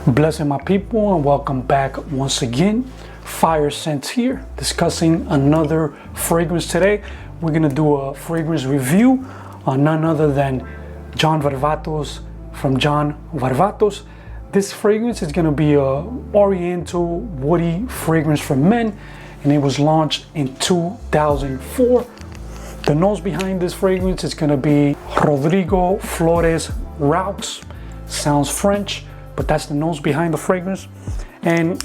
Blessing my people and welcome back once again. Fire Scents here, discussing another fragrance today. We're gonna do a fragrance review on none other than John Varvatos from John Varvatos. This fragrance is gonna be a oriental woody fragrance for men, and it was launched in 2004. The nose behind this fragrance is gonna be Rodrigo Flores Raux. Sounds French, but that's the nose behind the fragrance. And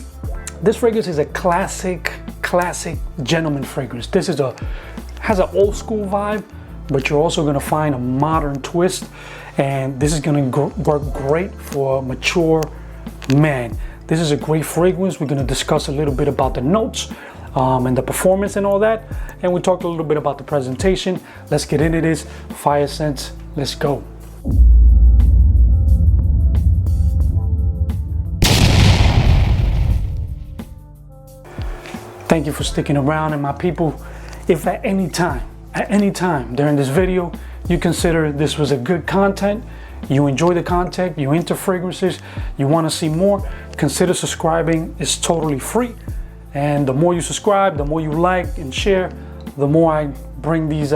this fragrance is a classic gentleman fragrance. This is has an old school vibe, but you're also gonna find a modern twist. And this is gonna work great for a mature man. This is a great fragrance. We're gonna discuss a little bit about the notes and the performance and all that. And we talked a little bit about the presentation. Let's get into this. Fire Scents, let's go. Thank you for sticking around, and my people, if at any time during this video you consider this was a good content, you enjoy the content, you into fragrances, you want to see more, consider subscribing. It's totally free, and the more you subscribe, the more you like and share, the more I bring these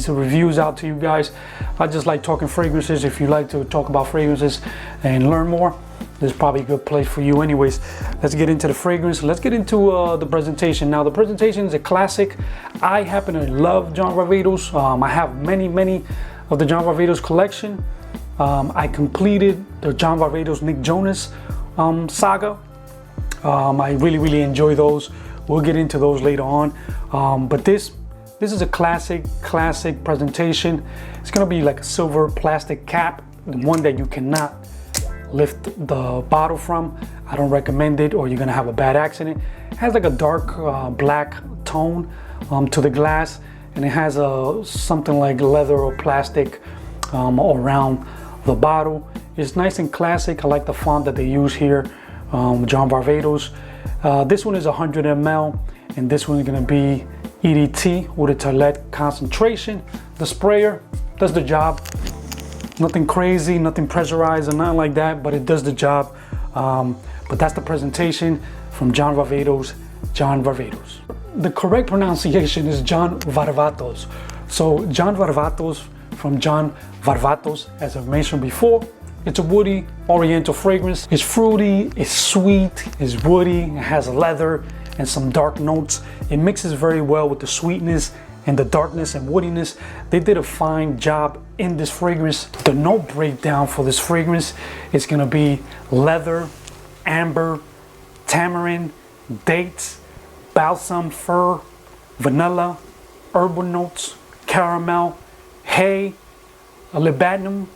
reviews out to you guys. I just like talking fragrances. If you like to talk about fragrances and learn more, this is probably a good place for you. Anyways, let's get into the fragrance. Let's get into the presentation. Now, the presentation is a classic. I happen to love John Varvatos. I have many of the John Varvatos collection. I completed the John Varvatos Nick Jonas saga. I really enjoy those. We'll get into those later on. But this is a classic presentation. It's gonna be like a silver plastic cap, one that you cannot lift the bottle from. I don't recommend it, or you're gonna have a bad accident. It has like a dark black tone to the glass, and it has something like leather or plastic around the bottle. It's nice and classic. I like the font that they use here, John Varvatos. This one is 100 ml, and this one is gonna be EDT, eau de toilette concentration. The sprayer does the job. Nothing crazy, nothing pressurized or nothing like that, but it does the job. But that's the presentation from John Varvatos, John Varvatos. The correct pronunciation is John Varvatos. So John Varvatos from John Varvatos, as I've mentioned before. It's a woody oriental fragrance. It's fruity, it's sweet, it's woody, it has leather and some dark notes. It mixes very well with the sweetness and the darkness and woodiness. They did a fine job in this fragrance. The note breakdown for this fragrance is gonna be leather, amber, tamarind, dates, balsam fir, vanilla, herbal notes, caramel, hay, libanium,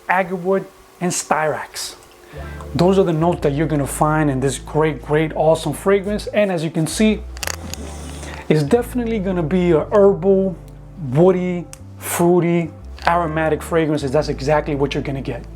agarwood, and styrax. Those are the notes that you're gonna find in this great, awesome fragrance. And as you can see, it's definitely gonna be a herbal, woody, fruity, aromatic fragrances. That's exactly what you're gonna get.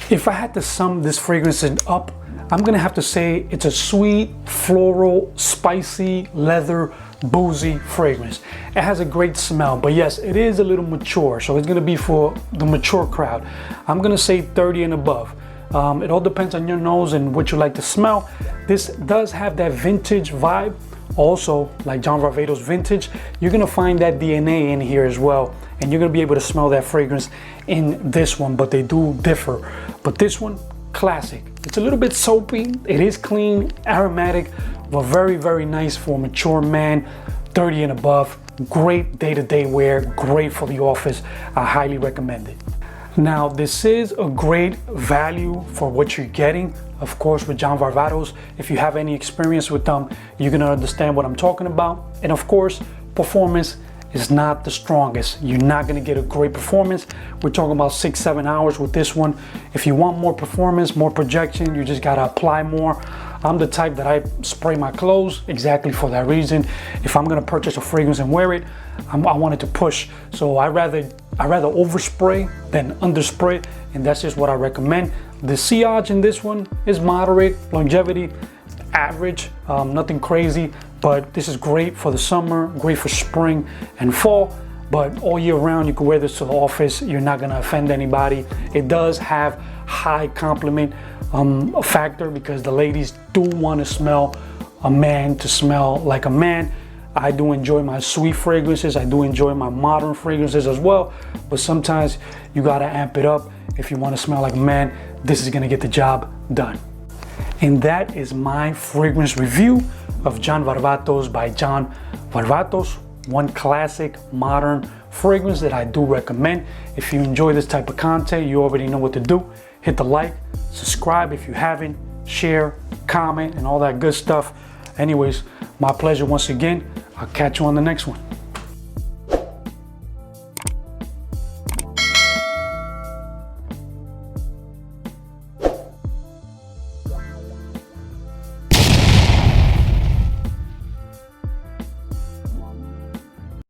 If I had to sum this fragrance up, I'm gonna have to say it's a sweet, floral, spicy, leather, boozy fragrance. It has a great smell, but yes, it is a little mature, so it's gonna be for the mature crowd. I'm gonna say 30 and above. It all depends on your nose and what you like to smell. This does have that vintage vibe. Also, like John Varvatos vintage, you're gonna find that DNA in here as well, and you're gonna be able to smell that fragrance in this one, but they do differ. But this one, classic. It's a little bit soapy, it is clean, aromatic, but very nice for a mature man, 30 and above. Great day-to-day wear, great for the office. I highly recommend it. Now, this is a great value for what you're getting. Of course, with John Varvatos, if you have any experience with them, you're gonna understand what I'm talking about. And of course, performance is not the strongest. You're not gonna get a great performance. We're talking about 6-7 hours with this one. If you want more performance, more projection, you just gotta apply more. I'm the type that I spray my clothes exactly for that reason. If I'm gonna purchase a fragrance and wear it, I want it to push. So I rather overspray than underspray, and that's just what I recommend. The sillage in this one is moderate, longevity average, nothing crazy, but this is great for the summer, great for spring and fall. But all year round, you can wear this to the office. You're not gonna offend anybody. It does have high compliment a factor, because the ladies do want to smell a man to smell like a man. I do enjoy my sweet fragrances. I do enjoy my modern fragrances as well. But sometimes you gotta amp it up. If you wanna smell like a man, this is gonna get the job done. And that is my fragrance review of John Varvatos by John Varvatos. One classic modern fragrance that I do recommend. If you enjoy this type of content, you already know what to do. Hit the like, subscribe if you haven't, share, comment, and all that good stuff. Anyways, my pleasure once again. I'll catch you on the next one.